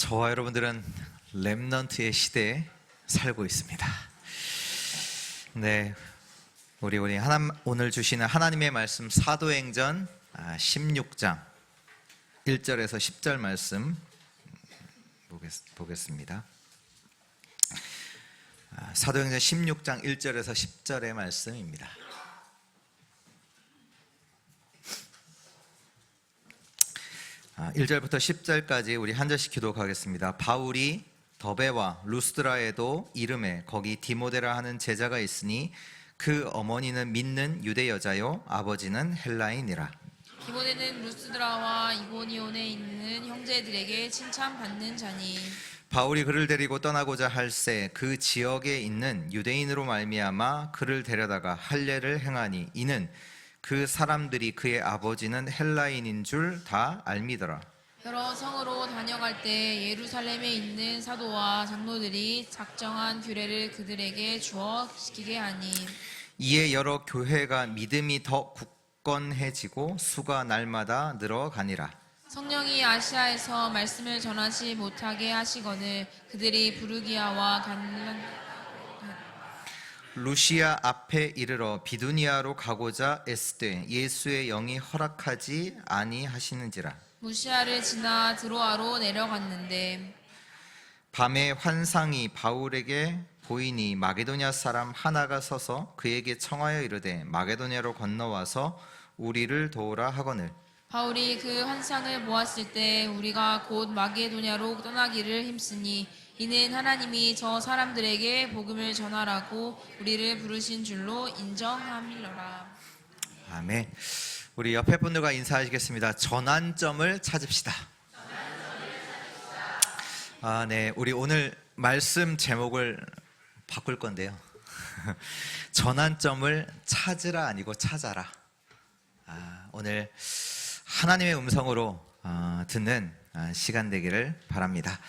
저와 여러분들은 렘넌트의 시대에 살고 있습니다. 네, 우리 오늘 주시는 하나님의 말씀 사도행전 16장 1절에서 10절 말씀 보겠습니다. 사도행전 16장 1절에서 10절의 말씀입니다. 아, 1절부터 10절까지 우리 한 절씩 기도하겠습니다. 바울이 더베와 루스드라에도 이름에 거기 디모데라 하는 제자가 있으니 그 어머니는 믿는 유대 여자요 아버지는 헬라인이라. 디모데는 루스드라와 이고니온에 있는 형제들에게 칭찬받는 자니 바울이 그를 데리고 떠나고자 할새 그 지역에 있는 유대인으로 말미암아 그를 데려다가 할례를 행하니 이는 그 사람들이 그의 아버지는 헬라인인 줄 다 알미더라. 여러 성으로 다녀갈 때 예루살렘에 있는 사도와 장로들이 작정한 규례를 그들에게 주어 지키게 하니 이에 여러 교회가 믿음이 더 굳건해지고 수가 날마다 늘어가니라. 성령이 아시아에서 말씀을 전하지 못하게 하시거늘 그들이 부르기아와 루시아 앞에 이르러 비두니아로 가고자 애쓰되 예수의 영이 허락하지 아니하시는지라. 무시아를 지나 드로아로 내려갔는데 밤에 환상이 바울에게 보이니 마게도냐 사람 하나가 서서 그에게 청하여 이르되 마게도냐로 건너와서 우리를 도우라 하거늘. 바울이 그 환상을 보았을 때 우리가 곧 마게도냐로 떠나기를 힘쓰니 이는 하나님이 저 사람들에게 복음을 전하라고 우리를 부르신 줄로 인정함이로라. 아멘. 우리 옆에 분들과 인사하시겠습니다. 전환점을 찾읍시다. 네, 우리 오늘 말씀 제목을 바꿀 건데요. 전환점을 찾으라 아니고 찾아라. 오늘 하나님의 음성으로 듣는 시간 되기를 바랍니다.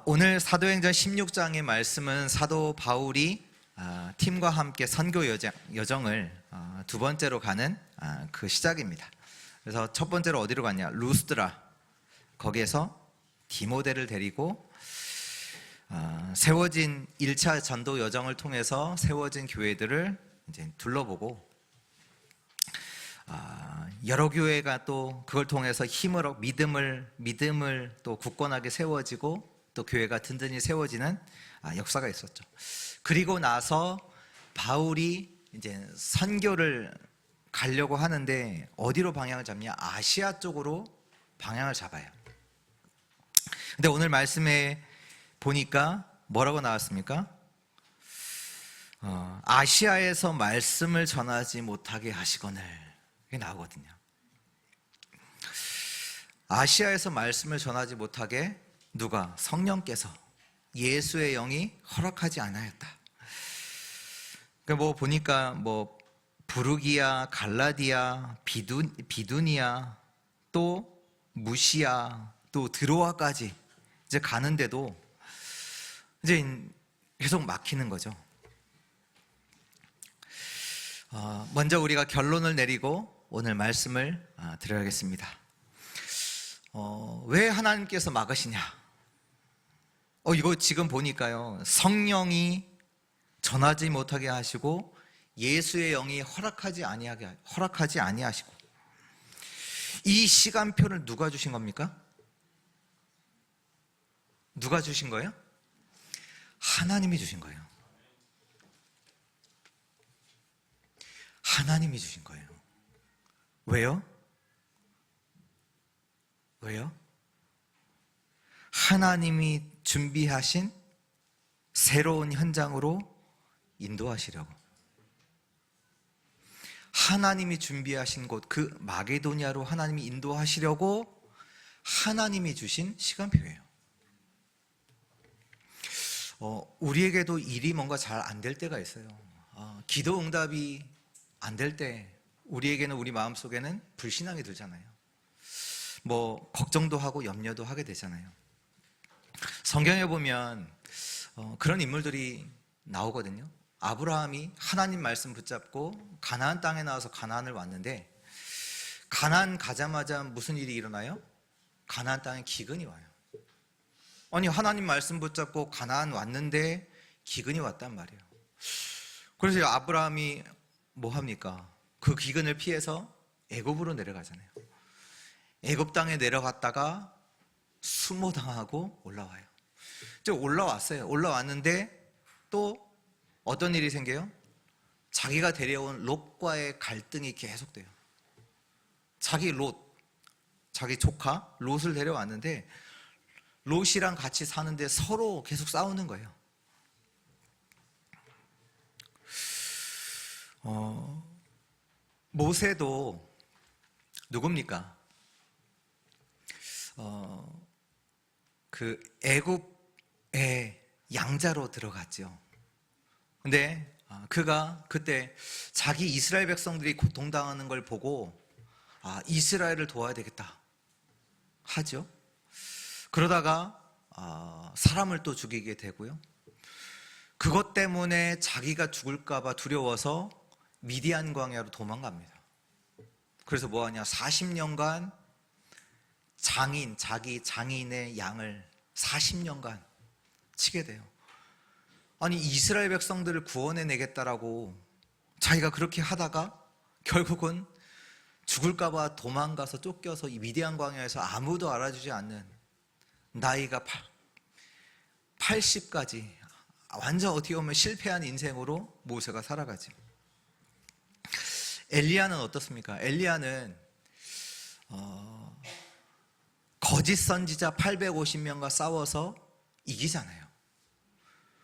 오늘 사도행전 16장의 말씀은 사도 바울이 팀과 함께 선교 여정을 두 번째로 가는 그 시작입니다. 그래서 첫 번째로 어디로 갔냐? 루스드라. 거기에서 디모데를 데리고 세워진 1차 전도 여정을 통해서 세워진 교회들을 이제 둘러보고 여러 교회가 또 그걸 통해서 힘으로 믿음을 또 굳건하게 세워지고 또 교회가 든든히 세워지는 역사가 있었죠. 그리고 나서 바울이 이제 선교를 가려고 하는데 어디로 방향을 잡냐? 아시아 쪽으로 방향을 잡아요. 근데 오늘 말씀에 보니까 뭐라고 나왔습니까? 아시아에서 말씀을 전하지 못하게 하시거늘. 이게 나오거든요. 아시아에서 말씀을 전하지 못하게 누가? 성령께서 예수의 영이 허락하지 않았다. 그러니까 보니까 부르기아, 갈라디아, 비두니아, 또 무시아, 또 드로아까지 이제 가는데도 이제 계속 막히는 거죠. 먼저 우리가 결론을 내리고 오늘 말씀을 드려야겠습니다. 왜 하나님께서 막으시냐? 이거 지금 보니까요, 성령이 전하지 못하게 하시고 예수의 영이 허락하지 아니하시고 이 시간표를 누가 주신 겁니까? 누가 주신 거예요? 하나님이 주신 거예요. 하나님이 주신 거예요. 왜요? 왜요? 하나님이 준비하신 새로운 현장으로 인도하시려고. 하나님이 준비하신 곳, 그 마게도냐로 하나님이 인도하시려고 하나님이 주신 시간표예요. 우리에게도 일이 뭔가 잘 안 될 때가 있어요. 기도 응답이 안 될 때 우리에게는 우리 마음속에는 불신앙이 들잖아요. 걱정도 하고 염려도 하게 되잖아요. 성경에 보면 그런 인물들이 나오거든요. 아브라함이 하나님 말씀 붙잡고 가나안 땅에 나와서 가나안을 왔는데 가나안 가자마자 무슨 일이 일어나요? 가나안 땅에 기근이 와요. 아니 하나님 말씀 붙잡고 가나안 왔는데 기근이 왔단 말이에요. 그래서 아브라함이 뭐 합니까? 그 기근을 피해서 애굽으로 내려가잖아요. 애굽 땅에 내려갔다가 수모당하고 올라와요. 이제 올라왔어요. 올라왔는데 또 어떤 일이 생겨요? 자기가 데려온 롯과의 갈등이 계속돼요. 자기 조카 롯을 데려왔는데 롯이랑 같이 사는데 서로 계속 싸우는 거예요. 모세도 누굽니까? 그 애굽의 양자로 들어갔죠. 근데 그가 그때 자기 이스라엘 백성들이 고통당하는 걸 보고 이스라엘을 도와야 되겠다 하죠. 그러다가 사람을 또 죽이게 되고요. 그것 때문에 자기가 죽을까 봐 두려워서 미디안 광야로 도망갑니다. 그래서 뭐하냐, 40년간 자기 장인의 양을 40년간 치게 돼요. 아니 이스라엘 백성들을 구원해 내겠다라고 자기가 그렇게 하다가 결국은 죽을까 봐 도망가서 쫓겨서 이 미디안 광야에서 아무도 알아주지 않는 나이가 80까지 완전 어떻게 보면 실패한 인생으로 모세가 살아가지. 엘리야는 어떻습니까? 엘리야는 거짓 선지자 850명과 싸워서 이기잖아요.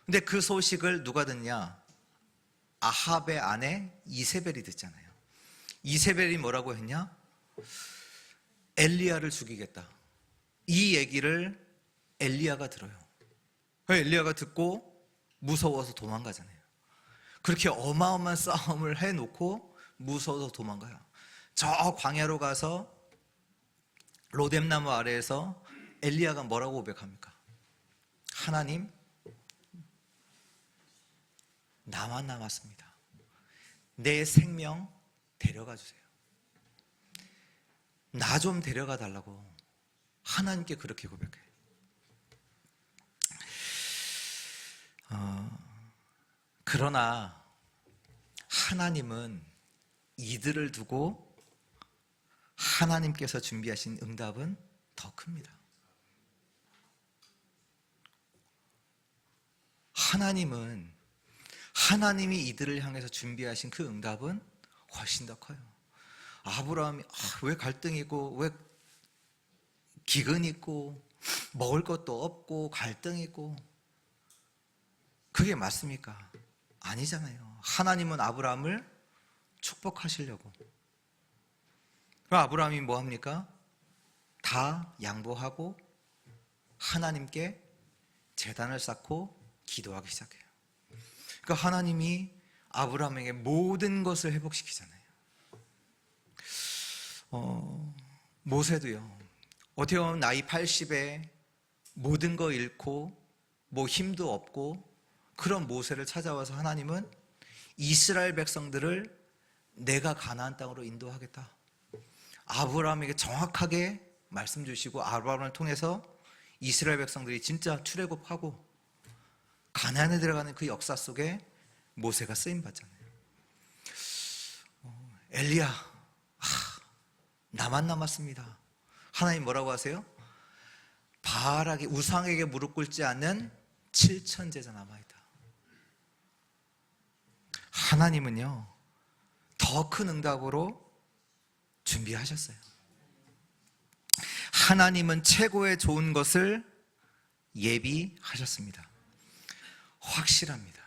근데 그 소식을 누가 듣냐? 아합의 아내 이세벨이 듣잖아요. 이세벨이 뭐라고 했냐? 엘리야를 죽이겠다. 이 얘기를 엘리야가 들어요. 엘리야가 듣고 무서워서 도망가잖아요. 그렇게 어마어마한 싸움을 해놓고 무서워서 도망가요. 저 광야로 가서 로뎀나무 아래에서 엘리야가 뭐라고 고백합니까? 하나님, 나만 남았습니다. 내 생명 데려가 주세요. 나 좀 데려가 달라고 하나님께 그렇게 고백해요. 그러나 하나님은 이들을 두고 하나님께서 준비하신 응답은 더 큽니다. 하나님이 이들을 향해서 준비하신 그 응답은 훨씬 더 커요. 아브라함이 왜 갈등이 있고 왜 기근이 있고 먹을 것도 없고 갈등이 있고, 그게 맞습니까? 아니잖아요. 하나님은 아브라함을 축복하시려고. 그럼 아브라함이 뭐 합니까? 다 양보하고 하나님께 제단을 쌓고 기도하기 시작해요. 그러니까 하나님이 아브라함에게 모든 것을 회복시키잖아요. 모세도요. 어떻게 보면 나이 80에 모든 거 잃고 뭐 힘도 없고 그런 모세를 찾아와서 하나님은 이스라엘 백성들을 내가 가나안 땅으로 인도하겠다. 아브라함에게 정확하게 말씀 주시고 아브라함을 통해서 이스라엘 백성들이 진짜 출애굽하고 가나안에 들어가는 그 역사 속에 모세가 쓰임 받잖아요. 엘리야, 나만 남았습니다. 하나님 뭐라고 하세요? 바알에게 우상에게 무릎 꿇지 않는 7천 제자 남아있다. 하나님은요 더 큰 응답으로 준비하셨어요. 하나님은 최고의 좋은 것을 예비하셨습니다. 확실합니다.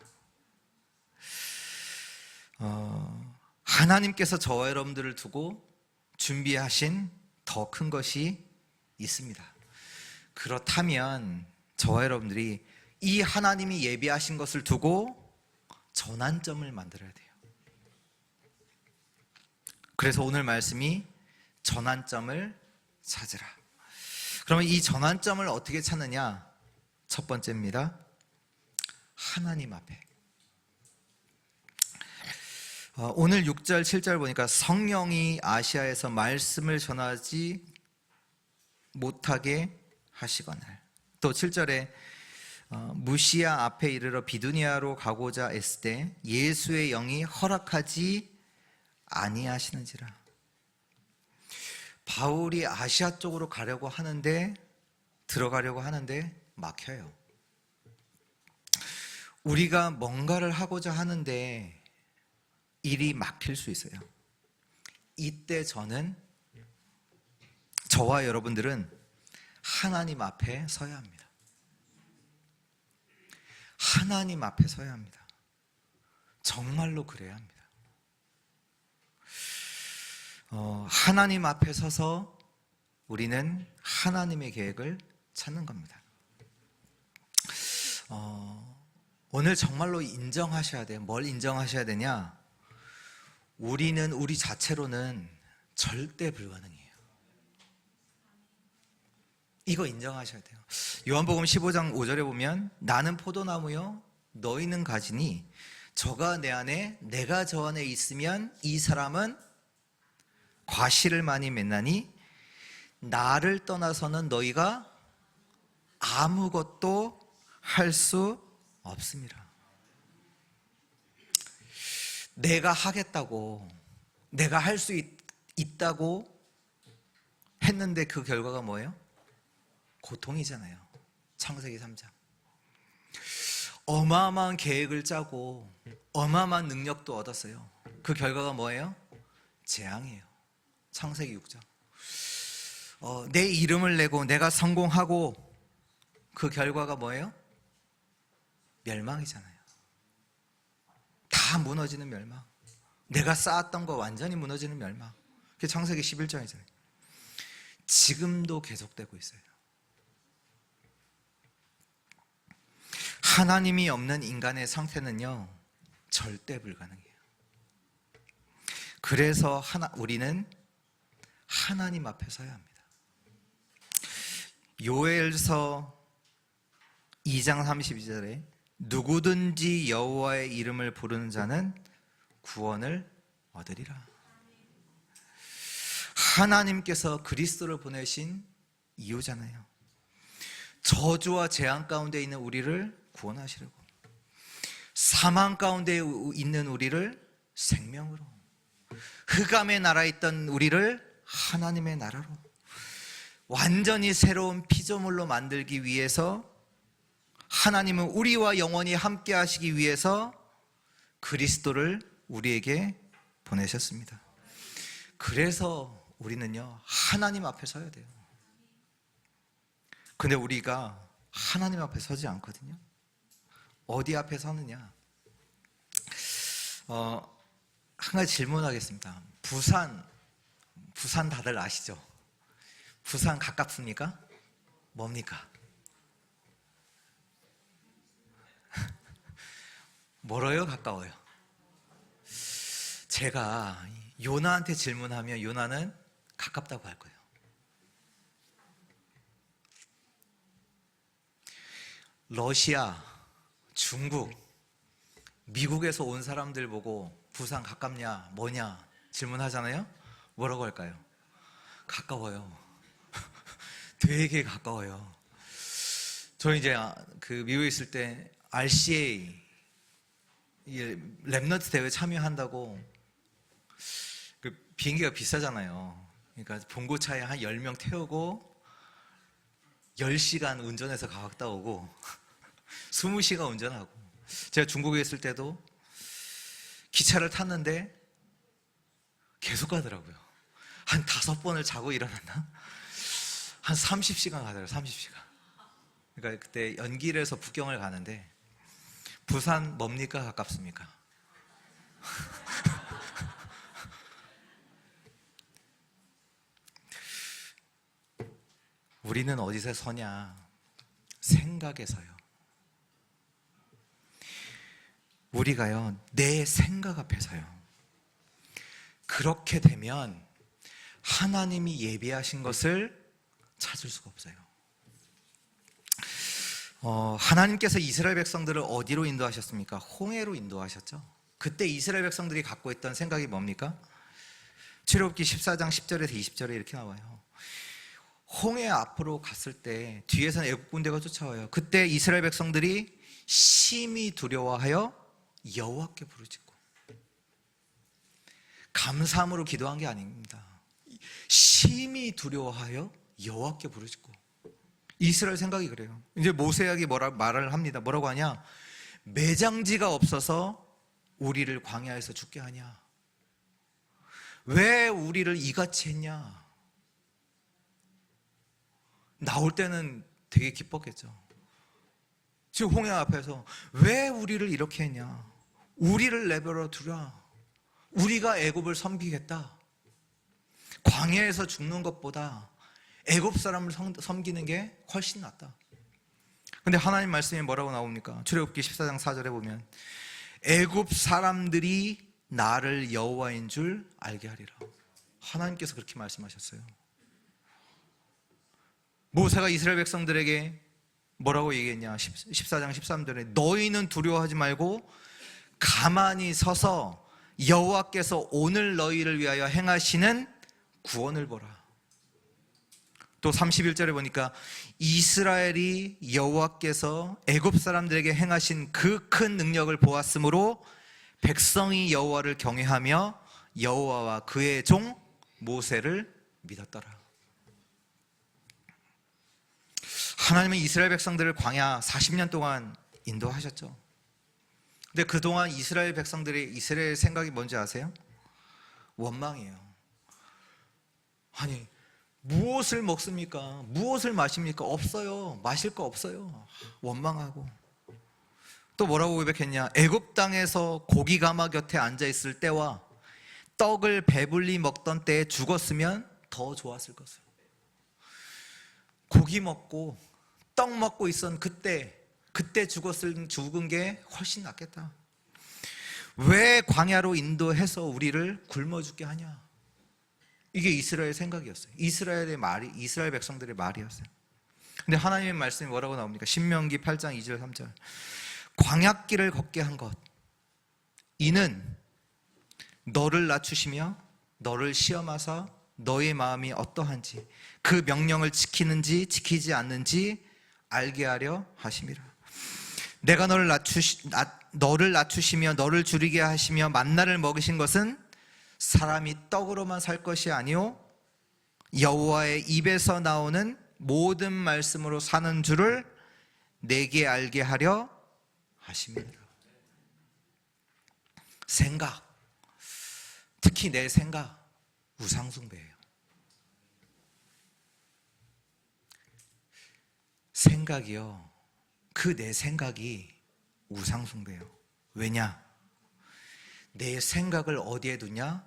하나님께서 저와 여러분들을 두고 준비하신 더 큰 것이 있습니다. 그렇다면 저와 여러분들이 이 하나님이 예비하신 것을 두고 전환점을 만들어야 돼요. 그래서 오늘 말씀이 전환점을 찾으라. 그러면 이 전환점을 어떻게 찾느냐? 첫 번째입니다. 하나님 앞에. 오늘 6절 7절 보니까 성령이 아시아에서 말씀을 전하지 못하게 하시거늘. 또 7절에 무시아 앞에 이르러 비두니아로 가고자 애쓸 때 예수의 영이 허락하지 아니하시는지라. 바울이 아시아 쪽으로 들어가려고 하는데 막혀요. 우리가 뭔가를 하고자 하는데 일이 막힐 수 있어요. 이때 저와 여러분들은 하나님 앞에 서야 합니다. 하나님 앞에 서야 합니다. 정말로 그래야 합니다. 하나님 앞에 서서 우리는 하나님의 계획을 찾는 겁니다. 오늘 정말로 인정하셔야 돼요. 뭘 인정하셔야 되냐? 우리는 우리 자체로는 절대 불가능해요. 이거 인정하셔야 돼요. 요한복음 15장 5절에 보면 나는 포도나무요 너희는 가지니 저가 내 안에 내가 저 안에 있으면 이 사람은 과실을 많이 맺나니 나를 떠나서는 너희가 아무것도 할 수 없습니다. 내가 하겠다고, 내가 할 수 있다고 했는데 그 결과가 뭐예요? 고통이잖아요. 창세기 3장. 어마어마한 계획을 짜고 어마어마한 능력도 얻었어요. 그 결과가 뭐예요? 재앙이에요. 창세기 6장. 내 이름을 내고 내가 성공하고 그 결과가 뭐예요? 멸망이잖아요. 다 무너지는 멸망. 내가 쌓았던 거 완전히 무너지는 멸망. 그게 창세기 11장이잖아요. 지금도 계속되고 있어요. 하나님이 없는 인간의 상태는요 절대 불가능해요. 그래서 우리는 하나님 앞에 서야 합니다. 요엘서 2장 32절에 누구든지 여호와의 이름을 부르는 자는 구원을 얻으리라. 하나님께서 그리스도를 보내신 이유잖아요. 저주와 재앙 가운데 있는 우리를 구원하시려고, 사망 가운데 있는 우리를 생명으로, 흑암의 나라에 있던 우리를 하나님의 나라로 완전히 새로운 피조물로 만들기 위해서 하나님은 우리와 영원히 함께 하시기 위해서 그리스도를 우리에게 보내셨습니다. 그래서 우리는요 하나님 앞에 서야 돼요. 근데 우리가 하나님 앞에 서지 않거든요. 어디 앞에 서느냐? 한 가지 질문하겠습니다. 부산 다들 아시죠? 부산 가깝습니까? 뭡니까? 멀어요? 가까워요? 제가 요나한테 질문하면 요나는 가깝다고 할 거예요. 러시아, 중국, 미국에서 온 사람들 보고 부산 가깝냐, 뭐냐 질문하잖아요. 뭐라고 할까요? 가까워요. 되게 가까워요. 저 이제 그 미국에 있을 때 RCA 랩너트 대회 참여한다고 그 비행기가 비싸잖아요. 그러니까 봉고차에 한 10명 태우고 10시간 운전해서 갔다 오고 20시간 운전하고, 제가 중국에 있을 때도 기차를 탔는데 계속 가더라고요. 한 5번을 자고 일어났나? 한 30시간 가더라고요. 30시간. 그러니까 그때 연길에서 북경을 가는데 부산 뭡니까? 가깝습니까? 우리는 어디서 서냐? 생각에 서요. 우리가요 내 생각 앞에 서요. 그렇게 되면 하나님이 예비하신 것을 찾을 수가 없어요. 하나님께서 이스라엘 백성들을 어디로 인도하셨습니까? 홍해로 인도하셨죠. 그때 이스라엘 백성들이 갖고 있던 생각이 뭡니까? 출애굽기 14장 10절에서 20절에 이렇게 나와요. 홍해 앞으로 갔을 때 뒤에서는 애국 군대가 쫓아와요. 그때 이스라엘 백성들이 심히 두려워하여 여호와께 부르짖고, 감사함으로 기도한 게 아닙니다. 심히 두려워하여 여호와께 부르짖고. 이스라엘 생각이 그래요. 이제 모세에게 말을 합니다. 뭐라고 하냐? 매장지가 없어서 우리를 광야에서 죽게 하냐? 왜 우리를 이같이 했냐? 나올 때는 되게 기뻤겠죠. 지금 홍해 앞에서 왜 우리를 이렇게 했냐? 우리를 내버려 두라. 우리가 애굽을 섬기겠다. 광야에서 죽는 것보다 애굽 사람을 섬기는 게 훨씬 낫다. 근데 하나님 말씀이 뭐라고 나옵니까? 출애굽기 14장 4절에 보면 애굽 사람들이 나를 여호와인 줄 알게 하리라. 하나님께서 그렇게 말씀하셨어요. 모세가 이스라엘 백성들에게 뭐라고 얘기했냐? 14장 13절에 너희는 두려워하지 말고 가만히 서서 여호와께서 오늘 너희를 위하여 행하시는 구원을 보라. 또 31절에 보니까 이스라엘이 여호와께서 애굽 사람들에게 행하신 그 큰 능력을 보았으므로 백성이 여호와를 경외하며 여호와와 그의 종 모세를 믿었더라. 하나님은 이스라엘 백성들을 광야 40년 동안 인도하셨죠. 근데 그동안 이스라엘 백성들의 이스라엘 생각이 뭔지 아세요? 원망이에요. 아니, 무엇을 먹습니까? 무엇을 마십니까? 없어요. 마실 거 없어요. 원망하고. 또 뭐라고 고백했냐? 애굽 땅에서 고기 가마 곁에 앉아 있을 때와 떡을 배불리 먹던 때에 죽었으면 더 좋았을 것을. 고기 먹고 떡 먹고 있던 그때 죽은 게 훨씬 낫겠다. 왜 광야로 인도해서 우리를 굶어 죽게 하냐? 이게 이스라엘 생각이었어요. 이스라엘 백성들의 말이었어요. 근데 하나님의 말씀이 뭐라고 나옵니까? 신명기 8장 2절 3절. 광야길을 걷게 한 것, 이는 너를 낮추시며 너를 시험하사 너의 마음이 어떠한지 그 명령을 지키는지 지키지 않는지 알게 하려 하심이라. 내가 너를 낮추시며 너를 줄이게 하시며 만나를 먹이신 것은 사람이 떡으로만 살 것이 아니요 여호와의 입에서 나오는 모든 말씀으로 사는 줄을 내게 알게 하려 하심이라. 생각, 특히 내 생각, 우상숭배예요. 생각이요, 그 내 생각이 우상숭배예요. 왜냐? 내 생각을 어디에 두냐?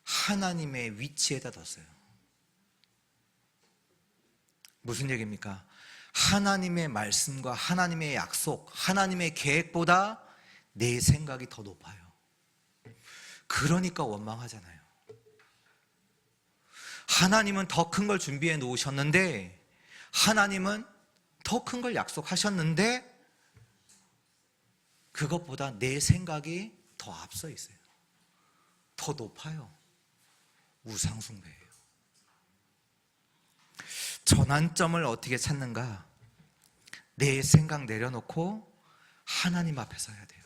하나님의 위치에다 뒀어요. 무슨 얘기입니까? 하나님의 말씀과 하나님의 약속, 하나님의 계획보다 내 생각이 더 높아요. 그러니까 원망하잖아요. 하나님은 더 큰 걸 준비해 놓으셨는데, 하나님은 더 큰 걸 약속하셨는데 그것보다 내 생각이 더 앞서 있어요. 더 높아요. 우상숭배예요. 전환점을 어떻게 찾는가? 내 생각 내려놓고 하나님 앞에 서야 돼요.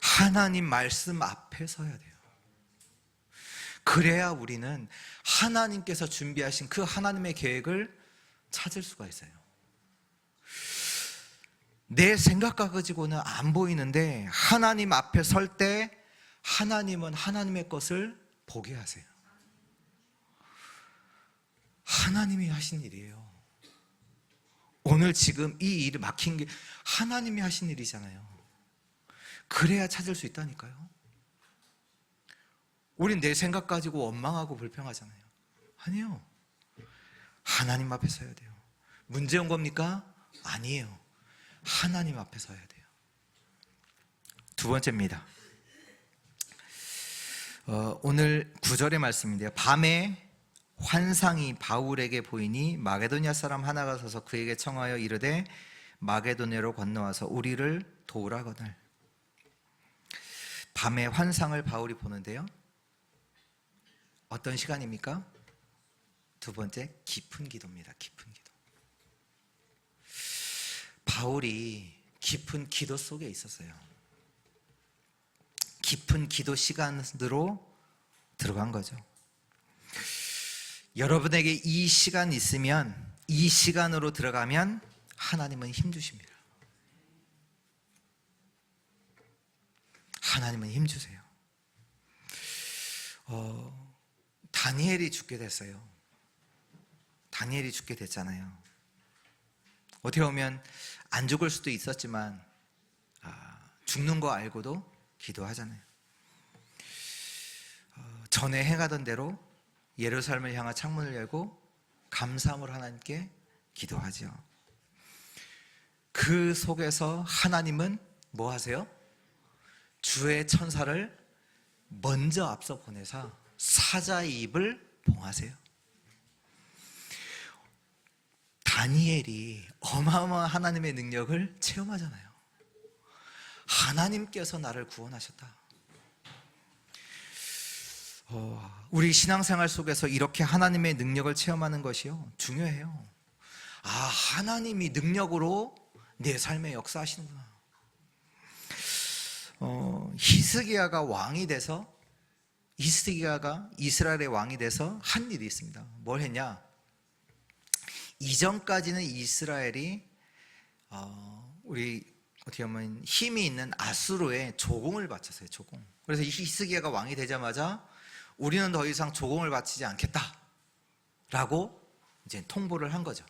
하나님 말씀 앞에 서야 돼요. 그래야 우리는 하나님께서 준비하신 그 하나님의 계획을 찾을 수가 있어요. 내 생각과 가지고는 안 보이는데 하나님 앞에 설 때 하나님은 하나님의 것을 보게 하세요. 하나님이 하신 일이에요. 오늘 지금 이 일이 막힌 게 하나님이 하신 일이잖아요. 그래야 찾을 수 있다니까요. 우린 내 생각 가지고 원망하고 불평하잖아요. 아니요. 하나님 앞에 서야 돼요. 문제 온 겁니까? 아니에요. 하나님 앞에 서야 돼요. 두 번째입니다. 오늘 9절의 말씀인데요. 밤에 환상이 바울에게 보이니 마게도냐 사람 하나가 서서 그에게 청하여 이르되 마게도냐로 건너와서 우리를 도우라거늘. 밤에 환상을 바울이 보는데요. 어떤 시간입니까? 두 번째, 깊은 기도입니다. 깊은 기도. 바울이 깊은 기도 속에 있었어요. 깊은 기도 시간으로 들어간 거죠. 여러분에게 이 시간 있으면, 이 시간으로 들어가면 하나님은 힘주십니다. 하나님은 힘주세요. 다니엘이 죽게 됐어요. 다니엘이 죽게 됐잖아요. 어떻게 보면 안 죽을 수도 있었지만 죽는 거 알고도 기도하잖아요. 전에 행하던 대로 예루살렘을 향한 창문을 열고 감사함으로 하나님께 기도하죠. 그 속에서 하나님은 뭐 하세요? 주의 천사를 먼저 앞서 보내사 사자의 입을 봉하세요. 다니엘이 어마어마한 하나님의 능력을 체험하잖아요. 하나님께서 나를 구원하셨다. 우리 신앙생활 속에서 이렇게 하나님의 능력을 체험하는 것이요, 중요해요. 하나님이 능력으로 내 삶에 역사하시는구나. 히스기야가 왕이 돼서, 히스기야가 이스라엘의 왕이 돼서 한 일이 있습니다. 뭘 했냐? 이전까지는 이스라엘이 우리 어떻게 보면 힘이 있는 아수르에 조공을 바쳤어요. 조공. 그래서 히스기야가 왕이 되자마자 우리는 더 이상 조공을 바치지 않겠다라고 이제 통보를 한 거죠.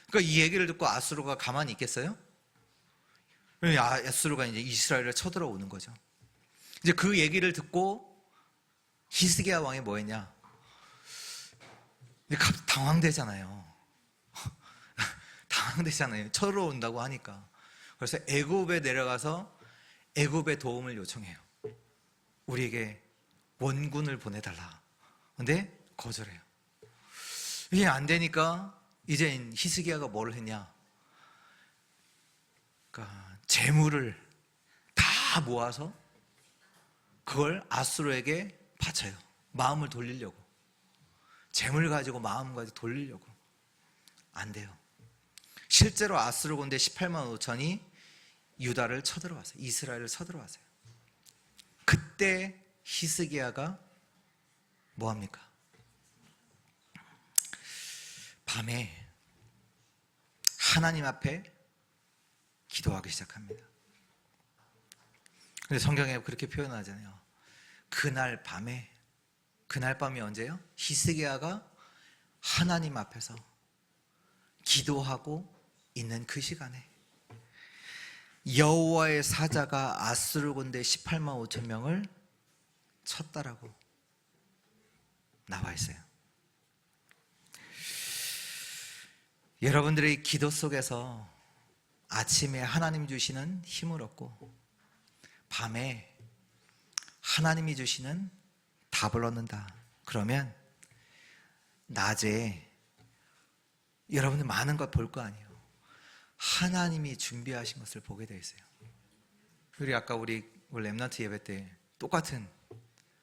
그러니까 이 얘기를 듣고 아수르가 가만히 있겠어요? 아수르가 이제 이스라엘을 쳐들어오는 거죠. 이제 그 얘기를 듣고 히스기야 왕이 뭐 했냐? 당황되잖아요. 당황되잖아요. 쳐들어온다고 하니까. 그래서 애굽에 내려가서 애굽의 도움을 요청해요. 우리에게 원군을 보내달라. 근데 거절해요. 이게 안 되니까 이제 히스기야가 뭘 했냐? 그러니까 재물을 다 모아서 그걸 아수르에게 바쳐요. 마음을 돌리려고. 재물 가지고 마음 가지고 돌리려고. 안 돼요. 실제로 아수르 군대 18만 5천이 유다를 쳐들어왔어요. 이스라엘을 쳐들어왔어요. 그때 히스기야가 뭐합니까? 밤에 하나님 앞에 기도하기 시작합니다. 근데 성경에 그렇게 표현하잖아요. 그날 밤이 언제요? 히스기야가 하나님 앞에서 기도하고 있는 그 시간에 여호와의 사자가 아수르 군대 18만 5천 명을 쳤다라고 나와 있어요. 여러분들의 기도 속에서 아침에 하나님 주시는 힘을 얻고 밤에 하나님이 주시는 답을 얻는다. 그러면 낮에 여러분들 많은 것 볼 거 아니에요. 하나님이 준비하신 것을 보게 되어 있어요. 우리 아까 우리 렘넌트 예배 때 똑같은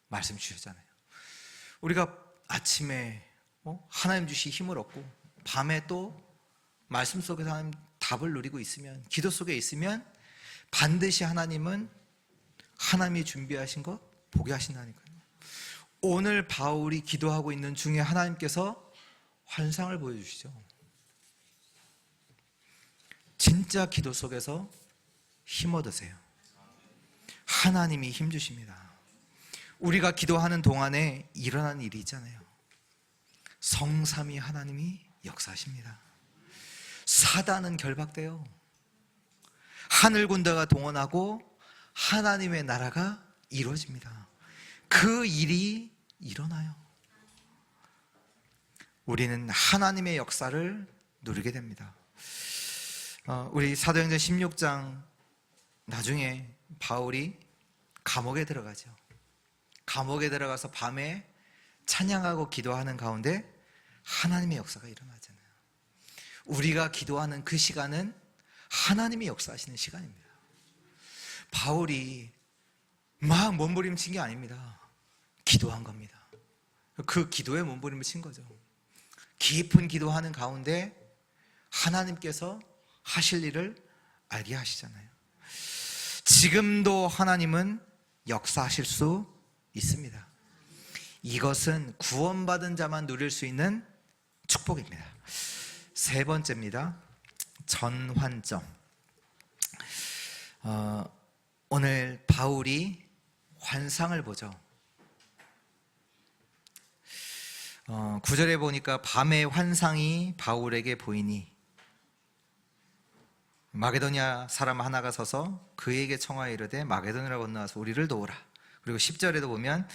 말씀 주셨잖아요. 우리가 아침에 하나님 주신 힘을 얻고 밤에 또 말씀 속에서 하나님 답을 누리고 있으면, 기도 속에 있으면 반드시 하나님은 하나님이 준비하신 것 보게 하신다니까요. 오늘 바울이 기도하고 있는 중에 하나님께서 환상을 보여주시죠. 진짜 기도 속에서 힘 얻으세요. 하나님이 힘 주십니다. 우리가 기도하는 동안에 일어나는 일이 있잖아요. 성삼위 하나님이 역사하십니다. 사단은 결박돼요. 하늘 군대가 동원하고 하나님의 나라가 이루어집니다. 그 일이 일어나요. 우리는 하나님의 역사를 누리게 됩니다. 우리 사도행전 16장 나중에 바울이 감옥에 들어가죠. 감옥에 들어가서 밤에 찬양하고 기도하는 가운데 하나님의 역사가 일어나잖아요. 우리가 기도하는 그 시간은 하나님이 역사하시는 시간입니다. 바울이 막 몸부림친 게 아닙니다. 기도한 겁니다. 그 기도에 몸부림을 친 거죠. 깊은 기도하는 가운데 하나님께서 하실 일을 알게 하시잖아요. 지금도 하나님은 역사하실 수 있습니다. 이것은 구원받은 자만 누릴 수 있는 축복입니다. 세 번째입니다. 전환점. 오늘 바울이 환상을 보죠. 9절에 보니까 밤의 환상이 바울에게 보이니 마게도냐 사람 하나가 서서 그에게 청하여 이르되 마게도냐로 건너와서 우리를 도우라. 그리고 10절에도 보면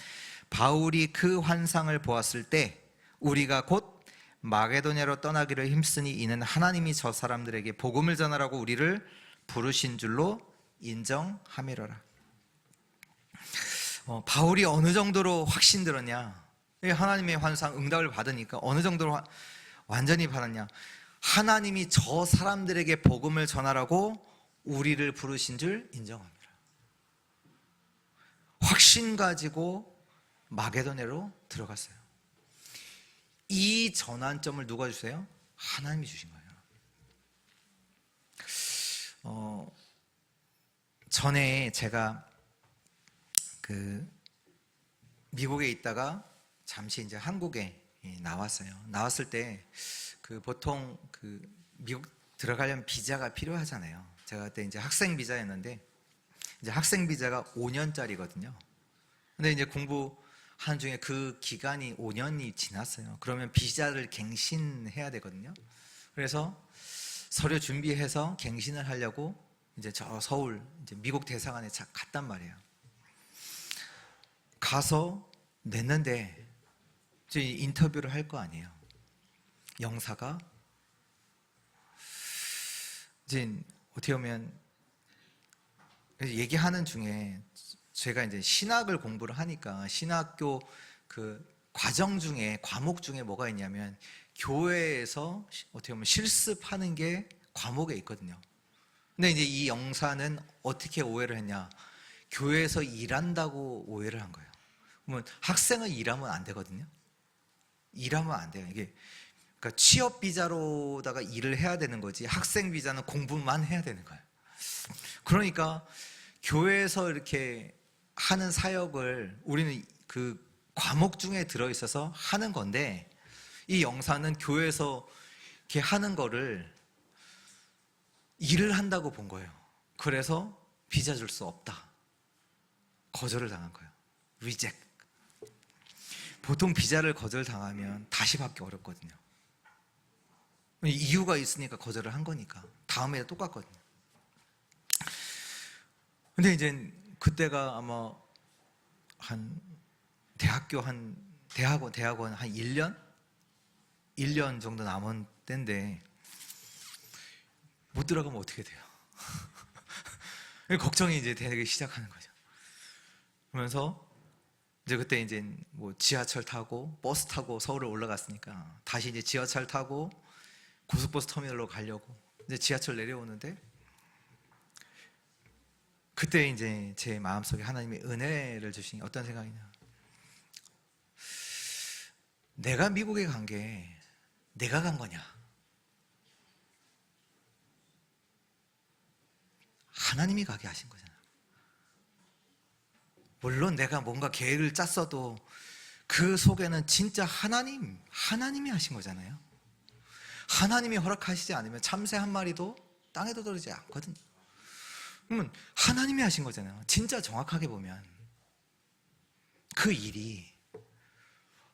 바울이 그 환상을 보았을 때 우리가 곧 마게도냐로 떠나기를 힘쓰니 이는 하나님이 저 사람들에게 복음을 전하라고 우리를 부르신 줄로 인정함이로라. 바울이 어느 정도로 확신 들었냐? 하나님의 환상 응답을 받으니까 어느 정도로 완전히 받았냐? 하나님이 저 사람들에게 복음을 전하라고 우리를 부르신 줄 인정합니다. 확신 가지고 마게도냐로 들어갔어요. 이 전환점을 누가 주세요? 하나님이 주신 거예요. 전에 제가 미국에 있다가 잠시 이제 한국에 나왔어요. 나왔을 때 보통 미국 들어가려면 비자가 필요하잖아요. 제가 그때 이제 학생 비자였는데 이제 학생 비자가 5년짜리거든요. 근데 이제 공부하는 중에 그 기간이 5년이 지났어요. 그러면 비자를 갱신해야 되거든요. 그래서 서류 준비해서 갱신을 하려고 이제 저 서울 이제 미국 대사관에 갔단 말이에요. 가서 냈는데 이제 인터뷰를 할 거 아니에요. 영사가 이제 어떻게 보면 얘기하는 중에 제가 이제 신학을 공부를 하니까 신학교 과정 중에 과목 중에 뭐가 있냐면 교회에서 어떻게 보면 실습하는 게 과목에 있거든요. 근데 이제 이 영사는 어떻게 오해를 했냐? 교회에서 일한다고 오해를 한 거예요. 그러면 학생은 일하면 안 되거든요. 일하면 안 돼요. 이게 그러니까 취업 비자로다가 일을 해야 되는 거지 학생 비자는 공부만 해야 되는 거예요. 그러니까 교회에서 이렇게 하는 사역을 우리는 그 과목 중에 들어있어서 하는 건데 이 영사는 교회에서 이렇게 하는 거를 일을 한다고 본 거예요. 그래서 비자 줄 수 없다. 거절을 당한 거예요. 리젝트. 보통 비자를 거절당하면 다시 받기 어렵거든요. 이유가 있으니까 거절을 한 거니까 다음에 똑같거든요. 근데 이제 그때가 아마 대학원 한 1년 정도 남은 때인데 못 들어가면 어떻게 돼요? 걱정이 이제 되기 시작하는 거죠. 그러면서 이제 그때 이제 뭐 지하철 타고 버스 타고 서울을 올라갔으니까 다시 이제 지하철 타고 고속버스 터미널로 가려고 이제 지하철 내려오는데 그때 이제 제 마음속에 하나님의 은혜를 주시니 어떤 생각이냐? 내가 미국에 간 게 내가 간 거냐? 하나님이 가게 하신 거잖아. 물론 내가 뭔가 계획을 짰어도 그 속에는 진짜 하나님이 하신 거잖아요. 하나님이 허락하시지 않으면 참새 한 마리도 땅에도 떨어지지 않거든요. 그러면 하나님이 하신 거잖아요. 진짜 정확하게 보면 그 일이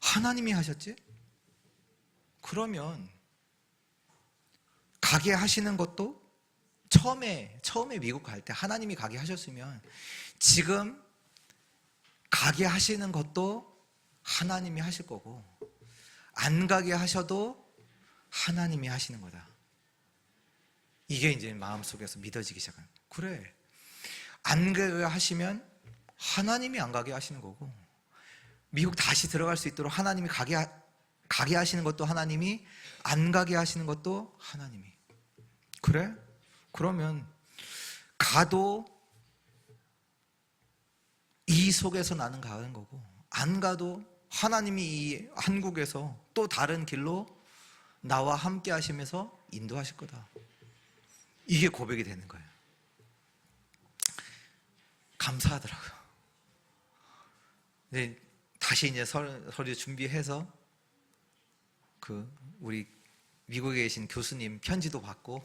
하나님이 하셨지? 그러면 가게 하시는 것도 처음에 미국 갈 때 하나님이 가게 하셨으면 지금 가게 하시는 것도 하나님이 하실 거고 안 가게 하셔도 하나님이 하시는 거다. 이게 이제 마음속에서 믿어지기 시작합니다. 그래, 안 가게 하시면 하나님이 안 가게 하시는 거고 미국 다시 들어갈 수 있도록 하나님이 가게 하시는 것도 하나님이 안 가게 하시는 것도 하나님이. 그래? 그러면 가도 이 속에서 나는 가는 거고 안 가도 하나님이 이 한국에서 또 다른 길로 나와 함께 하시면서 인도하실 거다. 이게 고백이 되는 거예요. 감사하더라고요. 네, 다시 이제 서류 준비해서 우리 미국에 계신 교수님 편지도 받고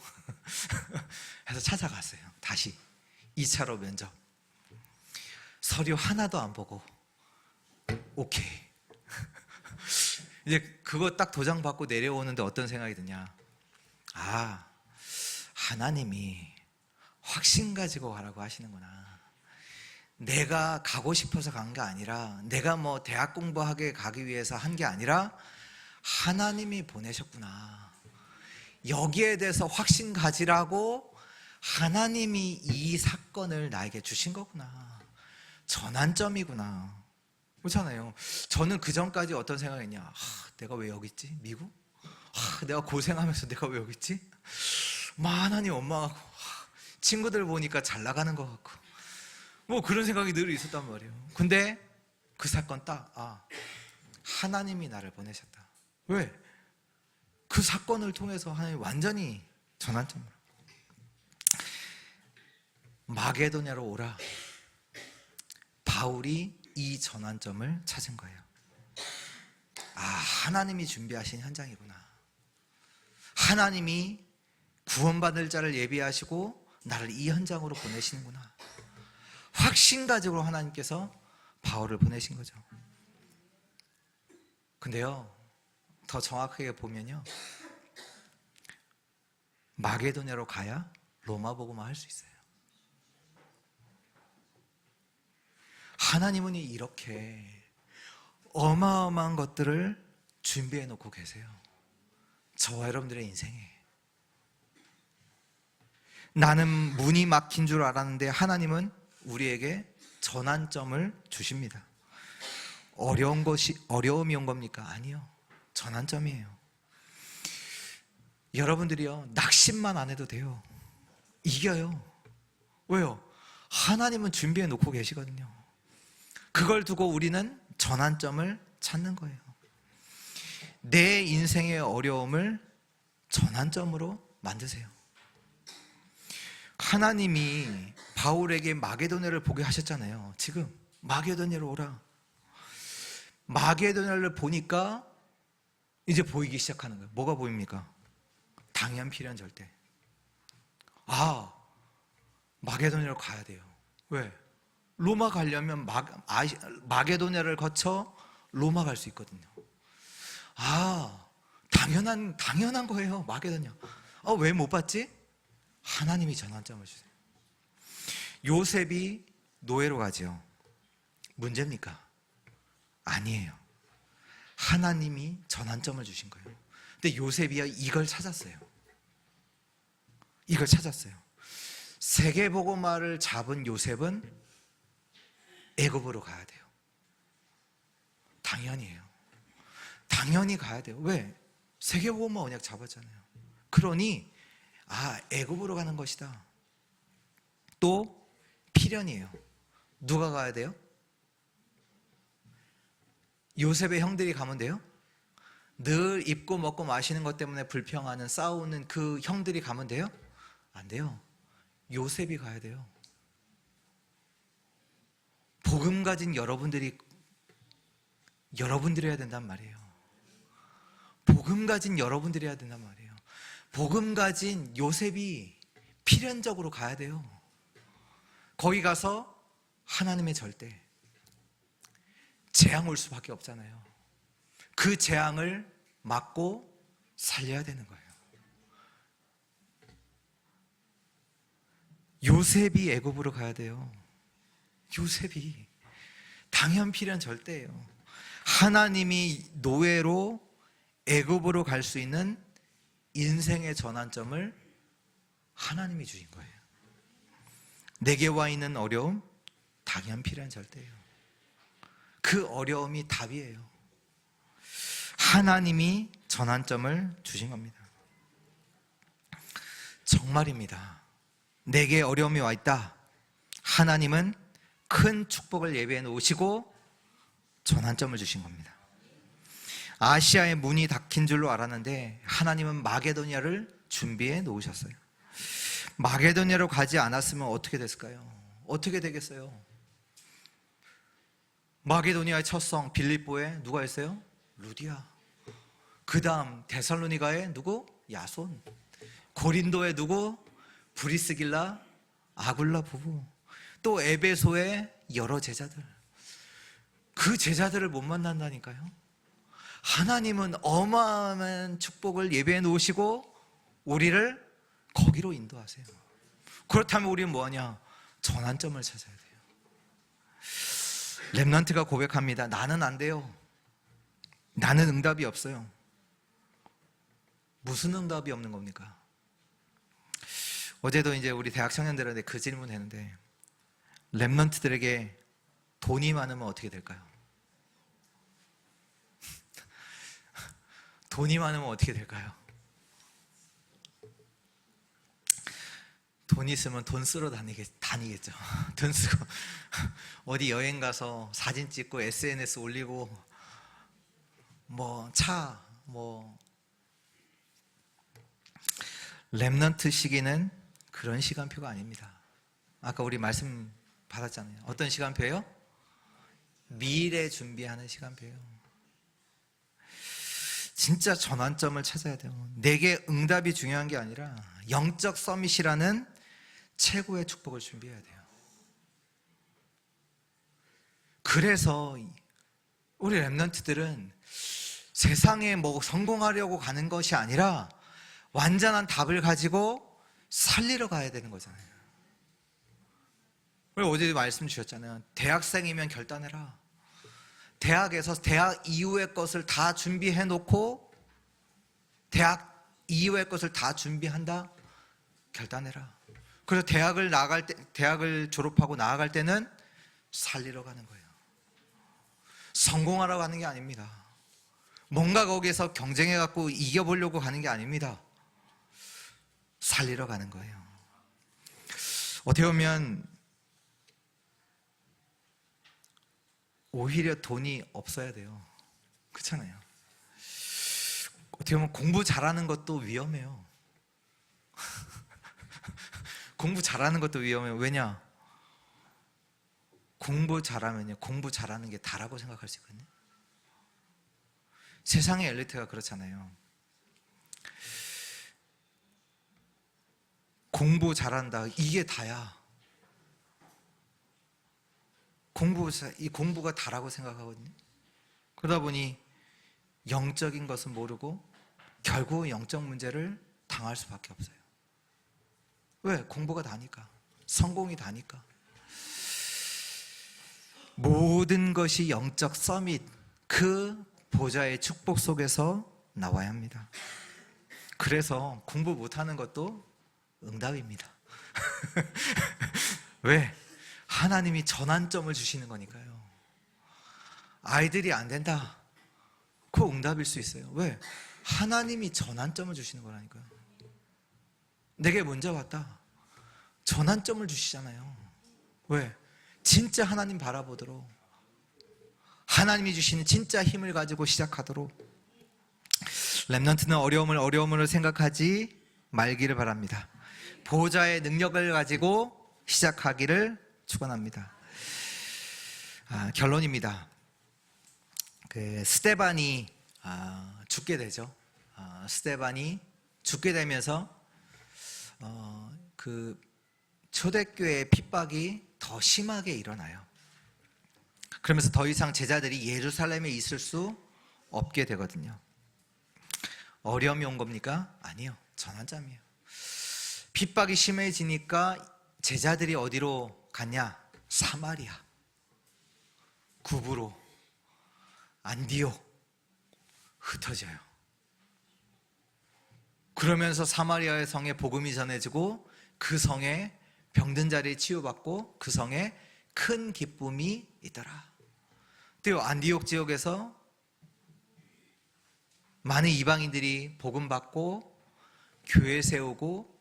해서 찾아갔어요. 다시 2차로 면접. 서류 하나도 안 보고 오케이. 이제 그거 딱 도장 받고 내려오는데 어떤 생각이 드냐? 하나님이 확신 가지고 가라고 하시는구나. 내가 가고 싶어서 간 게 아니라, 내가 뭐 대학 공부하게 가기 위해서 한 게 아니라 하나님이 보내셨구나. 여기에 대해서 확신 가지라고 하나님이 이 사건을 나에게 주신 거구나. 전환점이구나. 그렇잖아요. 저는 그 전까지 어떤 생각이냐? 내가 왜 여기 있지? 미국? 내가 고생하면서 내가 왜 여기 있지? 하나님 원망하고, 친구들 보니까 잘 나가는 것 같고, 뭐 그런 생각이 늘 있었단 말이에요. 근데 그 사건 하나님이 나를 보내셨다. 왜? 그 사건을 통해서 하나님이 완전히 전환점으로 마게도냐로 오라. 바울이 이 전환점을 찾은 거예요. 하나님이 준비하신 현장이구나. 하나님이 구원받을 자를 예비하시고 나를 이 현장으로 보내시는구나. 확신 가지고 하나님께서 바울을 보내신 거죠. 근데요, 더 정확하게 보면요, 마게도냐로 가야 로마 복음화 할 수 있어요. 하나님은 이렇게 어마어마한 것들을 준비해 놓고 계세요. 저와 여러분들의 인생에. 나는 문이 막힌 줄 알았는데 하나님은 우리에게 전환점을 주십니다. 어려움이 온 겁니까? 아니요. 전환점이에요. 여러분들이요, 낙심만 안 해도 돼요. 이겨요. 왜요? 하나님은 준비해 놓고 계시거든요. 그걸 두고 우리는 전환점을 찾는 거예요. 내 인생의 어려움을 전환점으로 만드세요. 하나님이 바울에게 마게도냐를 보게 하셨잖아요. 지금 마게도냐로 오라. 마게도냐를 보니까 이제 보이기 시작하는 거예요. 뭐가 보입니까? 당연 필연 절대. 마게도냐로 가야 돼요. 왜? 로마 가려면 마게도냐를 거쳐 로마 갈 수 있거든요. 당연한 거예요. 마게도냐. 왜 못 봤지? 하나님이 전환점을 주세요. 요셉이 노예로 가죠. 문제입니까? 아니에요. 하나님이 전환점을 주신 거예요. 근데 요셉이 이걸 찾았어요. 세계복음화를 잡은 요셉은 애굽으로 가야 돼요. 당연히에요. 당연히 가야 돼요. 왜? 세계복음화 언약 잡았잖아요. 그러니 애굽으로 가는 것이다. 또 필연이에요. 누가 가야 돼요? 요셉의 형들이 가면 돼요? 늘 입고 먹고 마시는 것 때문에 불평하는, 싸우는 그 형들이 가면 돼요? 안 돼요. 요셉이 가야 돼요. 복음 가진 여러분들이 해야 된단 말이에요. 복음 가진 여러분들이 해야 된단 말이에요. 복음 가진 요셉이 필연적으로 가야 돼요. 거기 가서 하나님의 절대, 재앙 올 수밖에 없잖아요. 그 재앙을 막고 살려야 되는 거예요. 요셉이 애굽으로 가야 돼요. 요셉이 당연 필연 절대예요. 하나님이 노예로 애굽으로 갈 수 있는 인생의 전환점을 하나님이 주신 거예요. 내게 와 있는 어려움, 당연 필연 절대예요. 그 어려움이 답이에요. 하나님이 전환점을 주신 겁니다. 정말입니다. 내게 어려움이 와 있다. 하나님은 큰 축복을 예비해 놓으시고 전환점을 주신 겁니다. 아시아의 문이 닫힌 줄로 알았는데 하나님은 마게도니아를 준비해 놓으셨어요. 마게도니아로 가지 않았으면 어떻게 됐을까요? 어떻게 되겠어요? 마게도니아의 첫 성 빌립보에 누가 있어요? 루디아. 그 다음 데살로니가에 누구? 야손. 고린도에 누구? 브리스길라, 아굴라 부부. 또 에베소에 여러 제자들. 그 제자들을 못 만난다니까요. 하나님은 어마어마한 축복을 예배해 놓으시고 우리를 거기로 인도하세요. 그렇다면 우리는 뭐하냐? 전환점을 찾아야 돼요. 렘넌트가 고백합니다. 나는 안 돼요. 나는 응답이 없어요. 무슨 응답이 없는 겁니까? 어제도 이제 우리 대학 청년들한테 그 질문 했는데, 렘넌트들에게 돈이 많으면 어떻게 될까요? 돈이 많으면 어떻게 될까요? 돈 있으면 돈 쓰러 다니겠죠. 돈 쓰고 어디 여행 가서 사진 찍고 SNS 올리고 렘넌트 시기는 그런 시간표가 아닙니다. 아까 우리 말씀 받았잖아요. 어떤 시간표예요? 미래 준비하는 시간표예요. 진짜 전환점을 찾아야 돼요. 내게 응답이 중요한 게 아니라 영적 서밋이라는 최고의 축복을 준비해야 돼요. 그래서 우리 렘넌트들은 세상에 성공하려고 가는 것이 아니라 완전한 답을 가지고 살리러 가야 되는 거잖아요. 어제 말씀 주셨잖아요. 대학생이면 결단해라. 대학에서 대학 이후의 것을 다 준비해 놓고 대학 이후의 것을 다 준비한다? 결단해라. 그래서 대학을 졸업하고 나아갈 때는 살리러 가는 거예요. 성공하러 가는 게 아닙니다. 뭔가 거기에서 경쟁해 갖고 이겨보려고 가는 게 아닙니다. 살리러 가는 거예요. 어떻게 보면 오히려 돈이 없어야 돼요. 그렇잖아요. 어떻게 보면 공부 잘하는 것도 위험해요. 공부 잘하는 것도 위험해요. 왜냐? 공부 잘하면요, 공부 잘하는 게 다라고 생각할 수 있거든요. 세상의 엘리트가 그렇잖아요. 공부 잘한다, 이게 다야. 이 공부가 다라고 생각하거든요. 그러다 보니 영적인 것은 모르고 결국 영적 문제를 당할 수밖에 없어요. 왜? 공부가 다니까. 성공이 다니까. 모든 것이 영적 서밋, 그 보좌의 축복 속에서 나와야 합니다. 그래서 공부 못하는 것도 응답입니다. 왜? 하나님이 전환점을 주시는 거니까요. 아이들이 안 된다, 그거 응답일 수 있어요. 왜? 하나님이 전환점을 주시는 거라니까요. 내게 문제 왔다, 전환점을 주시잖아요. 왜? 진짜 하나님 바라보도록, 하나님이 주시는 진짜 힘을 가지고 시작하도록. 렘넌트는 어려움을 생각하지 말기를 바랍니다. 보호자의 능력을 가지고 시작하기를 축원합니다. 결론입니다. 스데반이 죽게 되죠. 스데반이 죽게 되면서 그 초대교회의 핍박이 더 심하게 일어나요. 그러면서 더 이상 제자들이 예루살렘에 있을 수 없게 되거든요. 어려움이 온 겁니까? 아니요, 전환점이에요. 핍박이 심해지니까 제자들이 어디로 갔냐? 사마리아, 구브로, 안디옥 흩어져요. 그러면서 사마리아의 성에 복음이 전해지고 그 성에 병든 자리에 치유받고 그 성에 큰 기쁨이 있더라. 또 안디옥 지역에서 많은 이방인들이 복음 받고 교회 세우고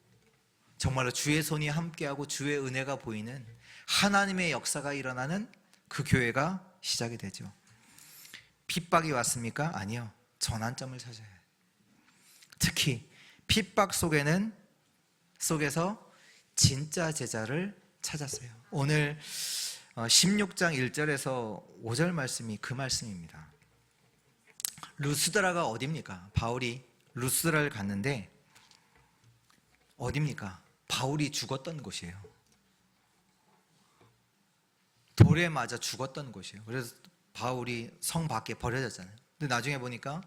정말로 주의 손이 함께하고 주의 은혜가 보이는 하나님의 역사가 일어나는 그 교회가 시작이 되죠. 핍박이 왔습니까? 아니요. 전환점을 찾아야 해요. 특히 핍박 속에서 진짜 제자를 찾았어요. 오늘 16장 1절에서 5절 말씀이 그 말씀입니다. 루스드라가 어디입니까? 바울이 루스드라를 갔는데 어디입니까? 바울이 죽었던 곳이에요. 돌에 맞아 죽었던 곳이에요. 그래서 바울이 성 밖에 버려졌잖아요. 근데 나중에 보니까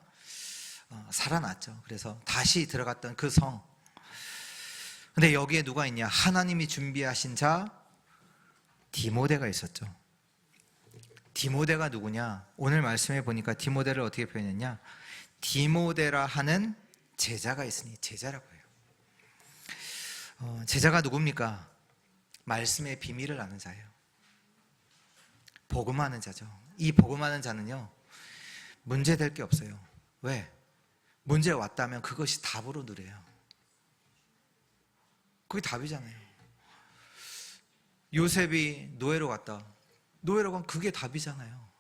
살아났죠. 그래서 다시 들어갔던 그 성. 근데 여기에 누가 있냐? 하나님이 준비하신 자 디모데가 있었죠. 디모데가 누구냐? 오늘 말씀해 보니까 디모데를 어떻게 표현했냐? 디모데라 하는 제자가 있으니 제자라고 해요. 제자가 누굽니까? 말씀의 비밀을 아는 자예요. 복음하는 자죠. 이 복음하는 자는요, 문제될 게 없어요. 왜? 문제 왔다면 그것이 답으로 누려요. 그게 답이잖아요. 요셉이 노예로 갔다. 노예로 간 그게 답이잖아요.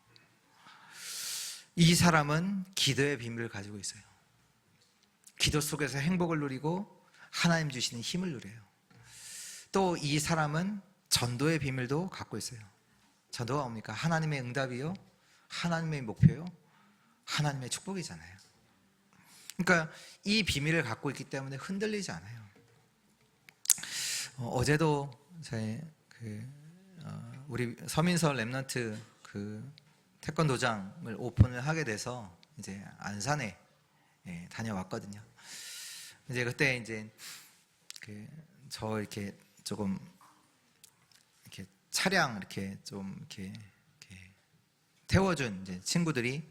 이 사람은 기도의 비밀을 가지고 있어요. 기도 속에서 행복을 누리고 하나님 주시는 힘을 누려요. 또 이 사람은 전도의 비밀도 갖고 있어요. 전도가 뭡니까? 하나님의 응답이요, 하나님의 목표요, 하나님의 축복이잖아요. 그러니까 이 비밀을 갖고 있기 때문에 흔들리지 않아요. 어제도 저희 우리 서민서 랩런트 태권도장을 오픈을 하게 돼서 이제 안산에 다녀왔거든요. 이제 그때 이제 저 이렇게 조금 이렇게 차량 이렇게 좀 이렇게 태워준 이제 친구들이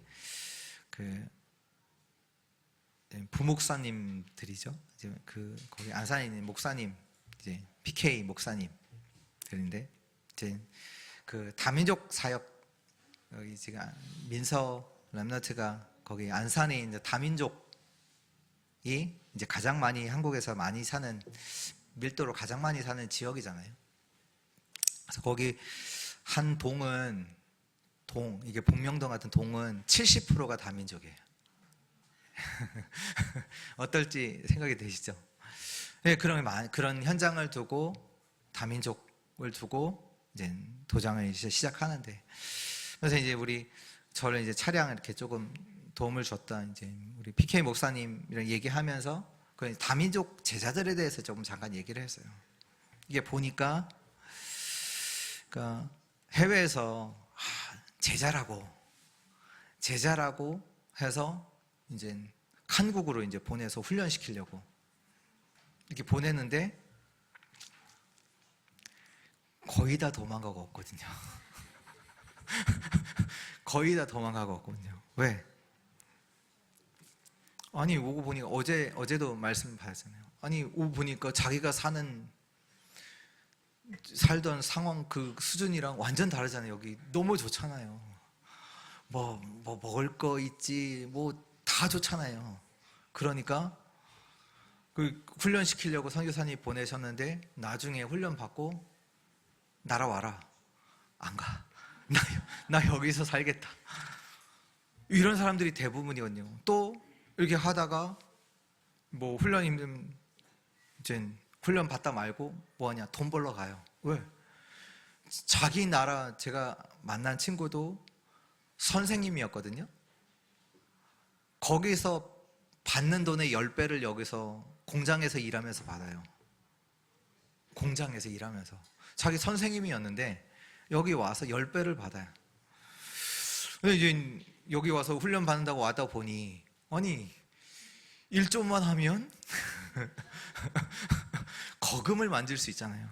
부목사님들이죠. 이제 거기 안산에 있는 목사님, 이제 PK 목사님들인데, 이제 다민족 사역, 여기 지금 민서 랩너트가 거기 안산에 있는 다민족이 이제 가장 많이, 한국에서 많이 사는, 밀도로 가장 많이 사는 지역이잖아요. 그래서 거기 한 이게 복명동 같은 동은 70%가 다민족이에요. 어떨지 생각이 되시죠? 네, 그런 현장을 두고, 다민족을 두고 이제 도장을 이제 시작하는데, 그래서 이제 저를 이제 차량 이렇게 조금 도움을 줬던 이제 우리 PK 목사님이랑 얘기하면서 그 다민족 제자들에 대해서 조금 잠깐 얘기를 했어요. 이게 보니까, 그러니까 해외에서 제자라고 해서 이제 한국으로 이제 보내서 훈련시키려고 이렇게 보냈는데 거의 다 도망가고 없거든요. 거의 다 도망가고 없거든요. 왜? 아니, 오고 보니까 어제도 말씀 받았잖아요. 아니, 오고 보니까 자기가 살던 상황 그 수준이랑 완전 다르잖아요. 여기 너무 좋잖아요. 뭐 먹을 거 있지, 뭐 다 좋잖아요. 그러니까 훈련시키려고 선교사님이 보내셨는데 나중에 훈련 받고 날아와라. 안 가. 나 여기서 살겠다. 이런 사람들이 대부분이거든요. 또 이렇게 하다가 뭐 훈련 힘든, 이제 훈련 받다 말고 뭐하냐, 돈 벌러 가요. 왜? 자기 나라, 제가 만난 친구도 선생님이었거든요. 거기서 받는 돈의 10배를 여기서 공장에서 일하면서 받아요. 공장에서 일하면서. 자기 선생님이었는데 여기 와서 10배를 받아요. 근데 이제 여기 와서 훈련 받는다고 왔다 보니, 아니, 일 좀만 하면 거금을 만질 수 있잖아요.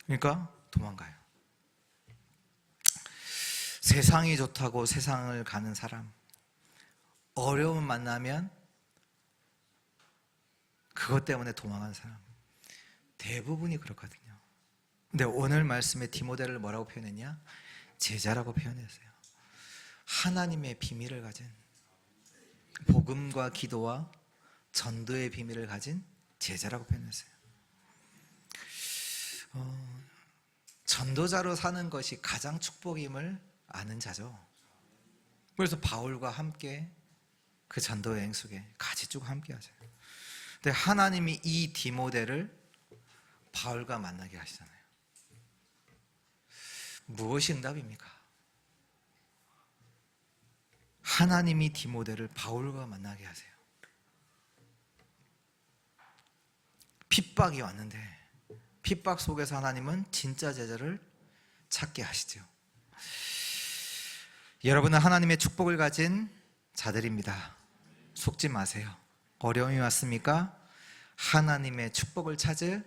그러니까 도망가요. 세상이 좋다고 세상을 가는 사람, 어려움 만나면 그것 때문에 도망가는 사람, 대부분이 그렇거든요. 근데 오늘 말씀에 디모데를 뭐라고 표현했냐? 제자라고 표현했어요. 하나님의 비밀을 가진, 복음과 기도와 전도의 비밀을 가진 제자라고 표현했어요. 전도자로 사는 것이 가장 축복임을 아는 자죠. 그래서 바울과 함께 그 전도 여행 속에 같이 쭉 함께 하세요. 근데 하나님이 이 디모데를 바울과 만나게 하시잖아요. 무엇이 응답입니까? 하나님이 디모데를 바울과 만나게 하세요. 핍박이 왔는데 핍박 속에서 하나님은 진짜 제자를 찾게 하시죠. 여러분은 하나님의 축복을 가진 자들입니다. 속지 마세요. 어려움이 왔습니까? 하나님의 축복을 찾을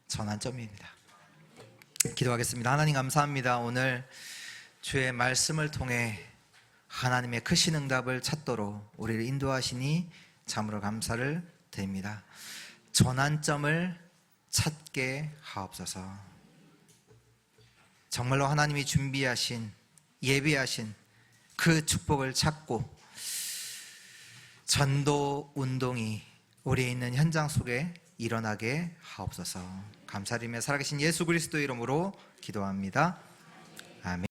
전환점입니다. 기도하겠습니다. 하나님 감사합니다. 오늘 주의 말씀을 통해 하나님의 크신 응답을 찾도록 우리를 인도하시니 참으로 감사를 드립니다. 전환점을 찾게 하옵소서. 정말로 하나님이 준비하신, 예비하신 그 축복을 찾고 전도 운동이 우리에 있는 현장 속에 일어나게 하옵소서. 감사드리며 살아계신 예수 그리스도 이름으로 기도합니다. 아멘.